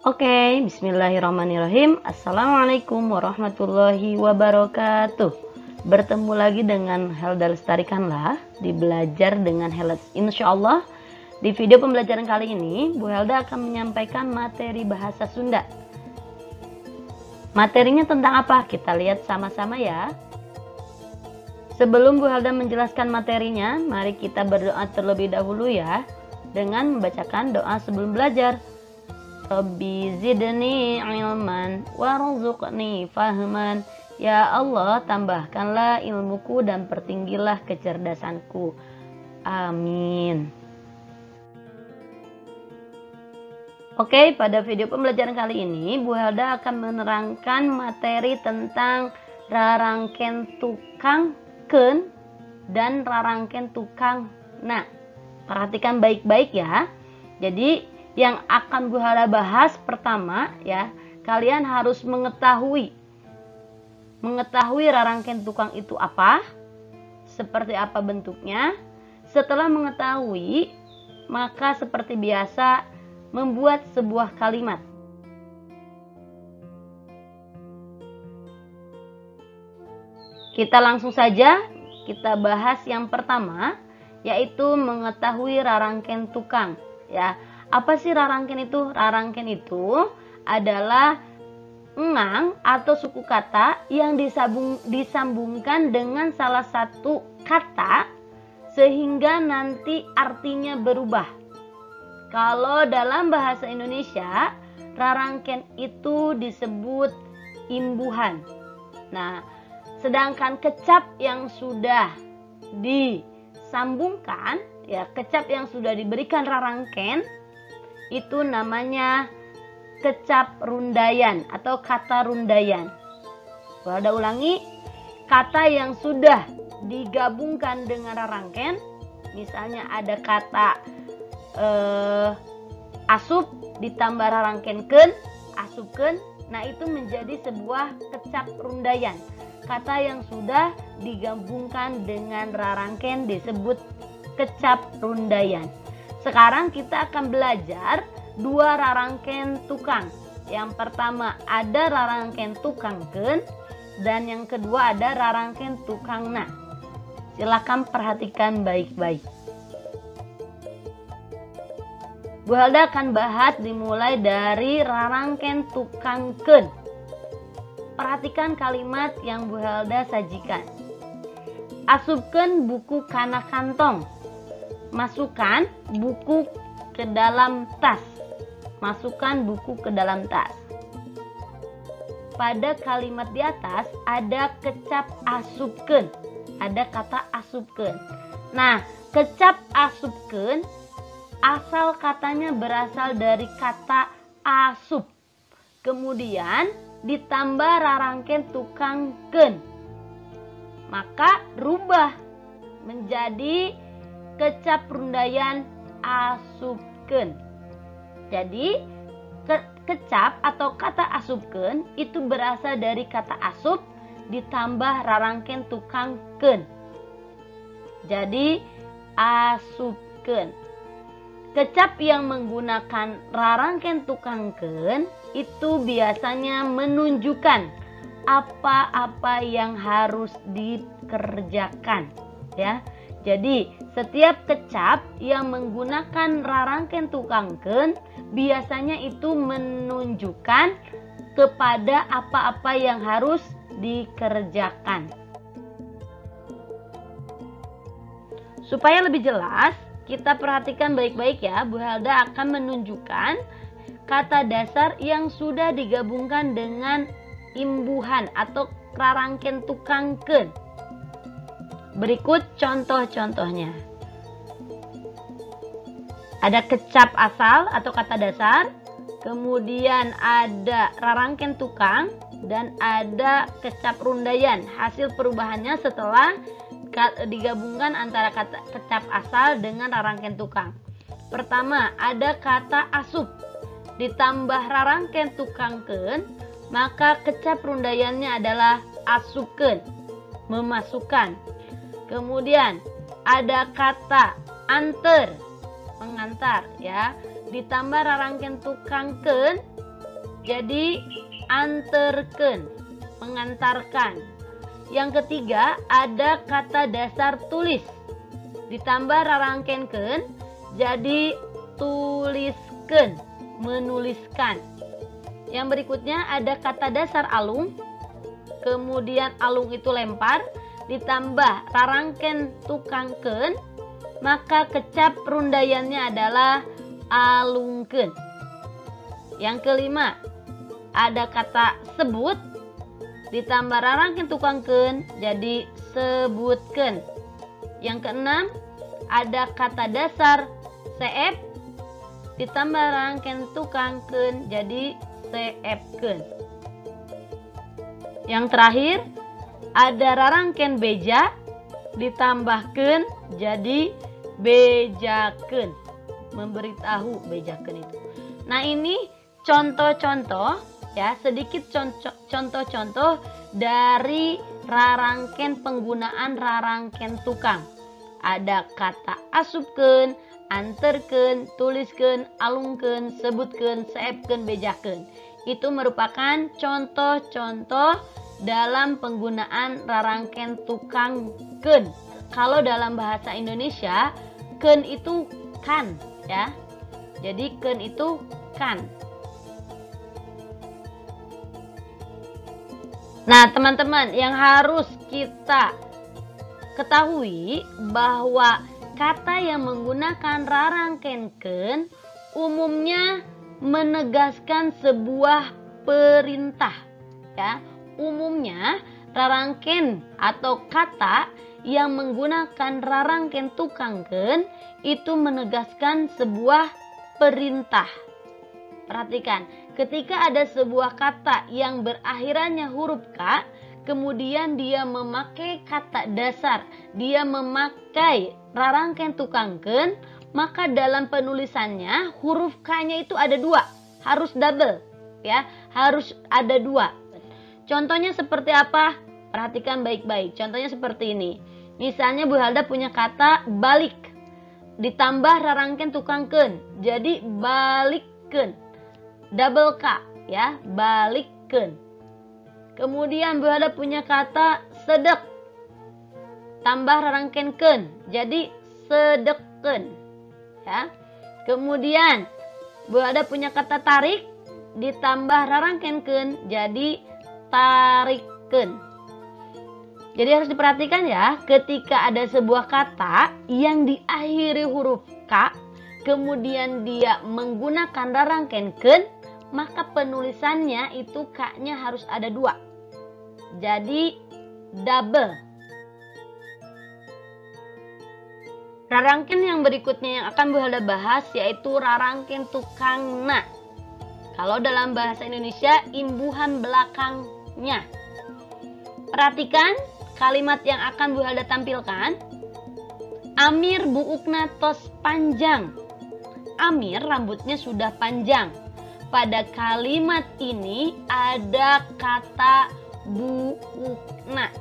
Oke, bismillahirrahmanirrahim. Assalamualaikum warahmatullahi wabarakatuh. Bertemu lagi dengan Helda Lestarikanlah di Belajar dengan Helda. Insya Allah di video pembelajaran kali ini Bu Helda akan menyampaikan materi bahasa Sunda. Materinya tentang apa? Kita lihat sama-sama ya. Sebelum Bu Helda menjelaskan materinya, mari kita berdoa terlebih dahulu ya, dengan membacakan doa sebelum belajar. Rabbi zidni ilman warzuqni fahman. Ya Allah, tambahkanlah ilmuku dan pertinggilah kecerdasanku. Amin. Oke, pada video pembelajaran kali ini Bu Helda akan menerangkan materi tentang rarangken tukang ken dan rarangken tukang na. Perhatikan baik-baik ya. Jadi yang akan Bu Helda bahas pertama ya, kalian harus mengetahui rarangken tukang itu apa, seperti apa bentuknya. Setelah mengetahui, maka seperti biasa membuat sebuah kalimat. Kita langsung saja kita bahas yang pertama, yaitu mengetahui rarangken tukang ya. Apa sih rarangken itu? Rarangken itu adalah engang atau suku kata yang disambungkan dengan salah satu kata sehingga nanti artinya berubah. Kalau dalam bahasa Indonesia, rarangken itu disebut imbuhan. Nah, sedangkan kecap yang sudah disambungkan, ya kecap yang sudah diberikan rarangken, itu namanya kecap rundayan atau kata rundayan. Ada ulangi, kata yang sudah digabungkan dengan rarangken, misalnya ada kata asup ditambah rarangken ken, asupken, nah itu menjadi sebuah kecap rundayan. Kata yang sudah digabungkan dengan rarangken disebut kecap rundayan. Sekarang kita akan belajar dua rarangken tukang. Yang pertama ada rarangken tukang ken dan yang kedua ada rarangken tukang na. Silakan perhatikan baik-baik. Bu Helda akan bahas dimulai dari rarangken tukang ken. Perhatikan kalimat yang Bu Helda sajikan. Asupken buku kana kantong. Masukkan buku ke dalam tas. Masukkan buku ke dalam tas. Pada kalimat di atas ada kecap asupken. Ada kata asupken. Nah, kecap asupken asal katanya berasal dari kata asup. Kemudian ditambah rarangken tukang ken. Maka rubah menjadi kecap rundayan asupken. Jadi kecap atau kata asupken itu berasal dari kata asup ditambah rarangken tukang ken. Jadi asupken. Kecap yang menggunakan rarangken tukang ken itu biasanya menunjukkan apa-apa yang harus dikerjakan ya. Jadi setiap kecap yang menggunakan rarangken tukang ken biasanya itu menunjukkan kepada apa-apa yang harus dikerjakan. Supaya lebih jelas, kita perhatikan baik-baik ya. Bu Helda akan menunjukkan kata dasar yang sudah digabungkan dengan imbuhan atau rarangken tukang ken. Berikut contoh-contohnya. Ada kecap asal atau kata dasar, kemudian ada rarangken tukang, dan ada kecap rundayan. Hasil perubahannya setelah digabungkan antara kata kecap asal dengan rarangken tukang. Pertama, ada kata asup ditambah rarangken tukang ken, maka kecap rundayannya adalah asupken, memasukkan. Kemudian ada kata anter, mengantar ya, ditambah rarangken tukang ken, jadi anterkeun, mengantarkan. Yang ketiga ada kata dasar tulis, ditambah rarangkenkeun jadi tuliskeun, menuliskan. Yang berikutnya ada kata dasar alung, kemudian alung itu lempar, ditambah rarangken tukangkeun, maka kecap rundayannya adalah alungkeun. Yang kelima ada kata sebut, ditambah rarangken tukangkeun jadi sebutkeun. Yang keenam ada kata dasar seep, ditambah rarangken tukangkeun jadi seepkeun. Yang terakhir ada rarangken beja, ditambahkeun jadi bejakeun, memberitahu, bejakeun itu. Nah, ini contoh-contoh ya, sedikit contoh-contoh dari rarangken, penggunaan rarangken tukang. Ada kata asupkeun, anterkeun, tuliskeun, alungkeun, sebutkeun, seepkeun, bejakeun. Itu merupakan contoh-contoh dalam penggunaan rarangken tukang keun. Kalau dalam bahasa Indonesia, keun itu kan ya. Jadi keun itu kan. Nah, teman-teman, yang harus kita ketahui bahwa kata yang menggunakan rarangken keun umumnya menegaskan sebuah perintah ya. Umumnya rarangken atau kata yang menggunakan rarangken tukang keun itu menegaskan sebuah perintah. Perhatikan, ketika ada sebuah kata yang berakhirannya huruf K, kemudian dia memakai kata dasar, dia memakai rarangken tukang keun, maka dalam penulisannya huruf K-nya itu ada dua, harus double ya, harus ada dua. Contohnya seperti apa? Perhatikan baik-baik. Contohnya seperti ini. Misalnya Bu Halda punya kata balik, ditambah rarangken tukang keun, jadi balikkeun, double K ya, balikkeun. Kemudian Bu Halda punya kata sedek, tambah rarangken keun, jadi sedekkeun ya. Kemudian Bu Halda punya kata tarik, ditambah rarangken keun, jadi tarikkeun. Jadi harus diperhatikan ya, ketika ada sebuah kata yang diakhiri huruf K, kemudian dia menggunakan rarangken keun, maka penulisannya itu K-nya harus ada dua. Jadi double. Rarangken yang berikutnya yang akan Bu Halda bahas yaitu rarangken tukangna. Kalau dalam bahasa Indonesia, imbuhan belakangnya. Perhatikan kalimat yang akan Bu Halda tampilkan. Amir buukna tos panjang. Amir rambutnya sudah panjang. Pada kalimat ini ada kata buukna.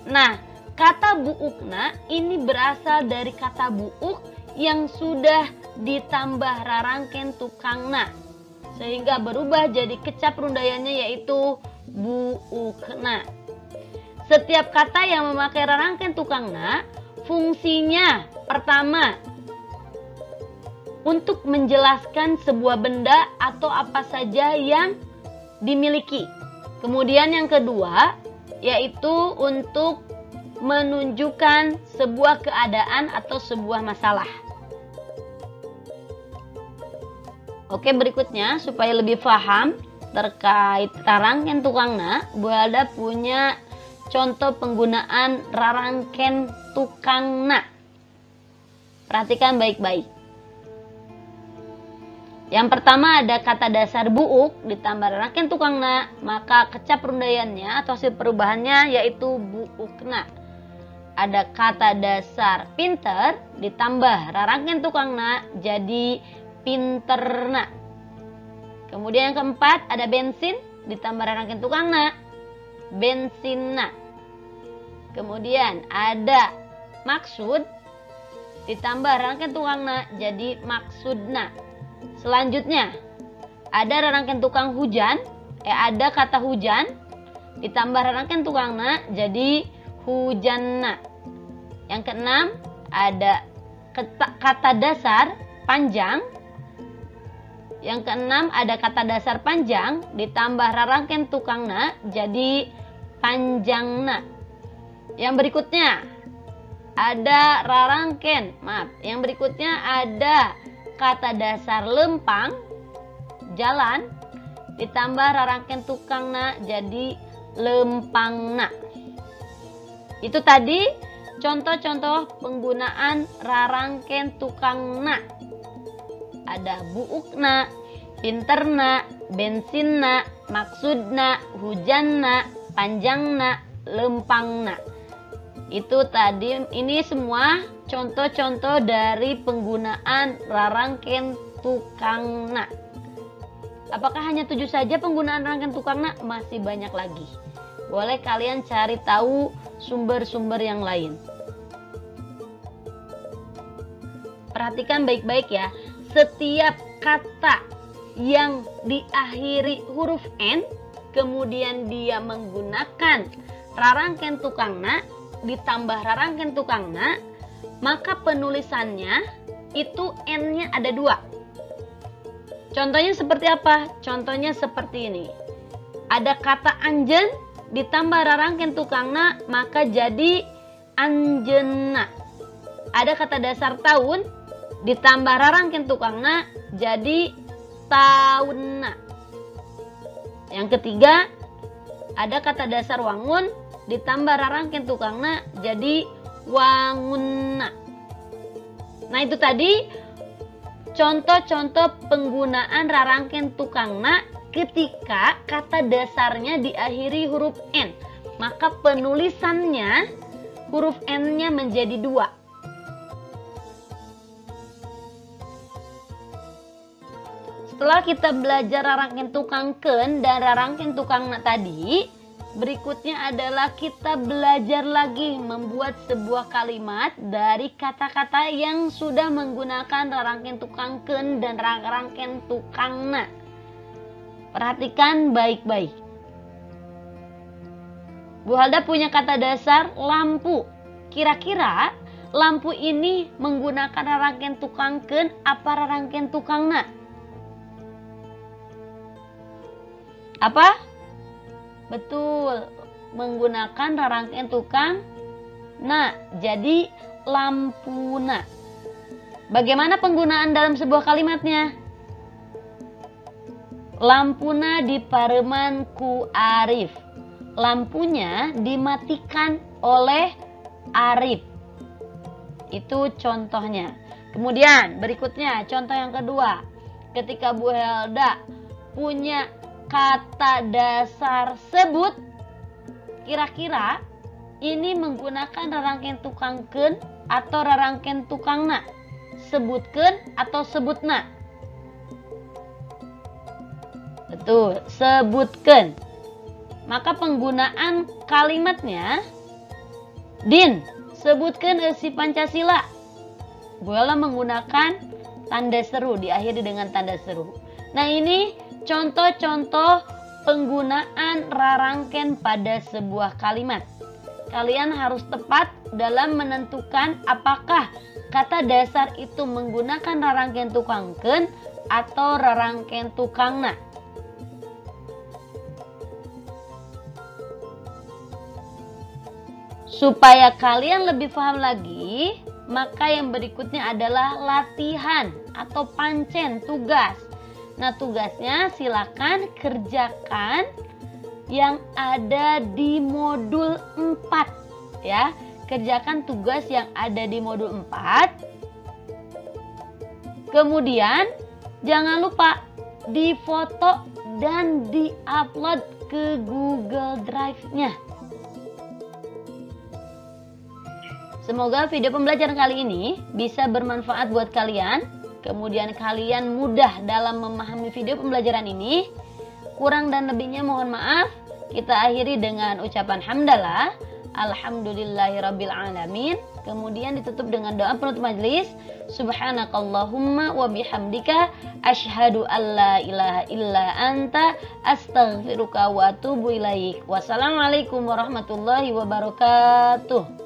Nah, kata buukna ini berasal dari kata buuk yang sudah ditambah rarangken tukangna, sehingga berubah jadi kecap rundayannya yaitu buukna. Setiap kata yang memakai rarangken tukangna, fungsinya pertama untuk menjelaskan sebuah benda atau apa saja yang dimiliki. Kemudian yang kedua yaitu untuk menunjukkan sebuah keadaan atau sebuah masalah. Oke, berikutnya supaya lebih paham terkait rarangken tukangna, Bu Halda punya contoh penggunaan rarangken tukangna. Perhatikan baik-baik. Yang pertama ada kata dasar buuk ditambah rarangken tukangna, maka kecap rundayannya atau hasil perubahannya yaitu buukna. Ada kata dasar pinter ditambah rarangken tukangna jadi pinterna. Kemudian yang keempat ada bensin ditambah rarangken tukangna, bensinna. Kemudian ada maksud ditambah rarangken tukangna jadi maksudna. Selanjutnya ada rarangken tukang hujan, ada kata hujan, ditambah rarangken tukangna jadi hujanna. Yang keenam, ada kata dasar panjang. Yang keenam, ada kata dasar panjang ditambah rarangken tukangna jadi panjangna. Yang berikutnya ada rarangken, yang berikutnya ada kata dasar lempang, jalan, ditambah rarangken tukangna jadi lempangna. Itu tadi contoh-contoh penggunaan rarangken tukangna. Ada buukna, pinterna, bensinna, maksudna, hujanna, panjangna, lempangna. Itu tadi, ini semua contoh-contoh dari penggunaan rarangken tukangna. Apakah hanya 7 saja penggunaan rarangken tukangna? Masih banyak lagi. Boleh kalian cari tahu sumber-sumber yang lain. Perhatikan baik-baik ya. Setiap kata yang diakhiri huruf N, kemudian dia menggunakan rarangken tukangna, ditambah rarangken tukangna, maka penulisannya itu N-nya ada 2. Contohnya seperti apa? Contohnya seperti ini. Ada kata anjen, ditambah rarangken tukangna, maka jadi anjenna. Ada kata dasar tahun, ditambah rarangken tukangna, jadi tahunna. Yang ketiga, ada kata dasar wangun, ditambah rarangken tukangna, jadi wangunna. Nah, itu tadi contoh-contoh penggunaan rarangken tukangna ketika kata dasarnya diakhiri huruf N. Maka penulisannya huruf N-nya menjadi 2. Setelah kita belajar rarangken tukangken dan rarangken tukangna tadi, berikutnya adalah kita belajar lagi membuat sebuah kalimat dari kata-kata yang sudah menggunakan rarangken tukangken dan rarangken tukangna. Perhatikan baik-baik. Bu Halda punya kata dasar lampu. Kira-kira lampu ini menggunakan rarangken tukangken apa rarangken tukangna? Apa? Betul, menggunakan rarangken tukangna. Jadi lampuna. Bagaimana penggunaan dalam sebuah kalimatnya? Lampuna dipareman ku Arif. Lampunya dimatikan oleh Arif. Itu contohnya. Kemudian berikutnya contoh yang kedua. Ketika Bu Helda punya kata dasar sebut, kira-kira ini menggunakan rarangken tukangken atau rarangken tukangna? Sebutken atau sebutna? Betul, sebutken. Maka penggunaan kalimatnya, Din, sebutkan isi Pancasila. Bu Helda menggunakan tanda seru, diakhiri dengan tanda seru. Nah, ini contoh-contoh penggunaan rarangken pada sebuah kalimat. Kalian harus tepat dalam menentukan apakah kata dasar itu menggunakan rarangken tukangken atau rarangken tukangna. Supaya kalian lebih paham lagi, maka yang berikutnya adalah latihan atau pancen, tugas. Nah, tugasnya silakan kerjakan yang ada di modul 4 ya. Kerjakan tugas yang ada di modul 4. Kemudian jangan lupa difoto dan diupload ke Google Drive-nya. Semoga video pembelajaran kali ini bisa bermanfaat buat kalian. Kemudian kalian mudah dalam memahami video pembelajaran ini. Kurang dan lebihnya mohon maaf. Kita akhiri dengan ucapan hamdalah. alhamdulillahirabbil alamin. Kemudian ditutup dengan doa penutup majelis, subhanakallahumma wa bihamdika asyhadu alla ilaha illa anta astaghfiruka wa atubu ilaik. Wassalamualaikum warahmatullahi wabarakatuh.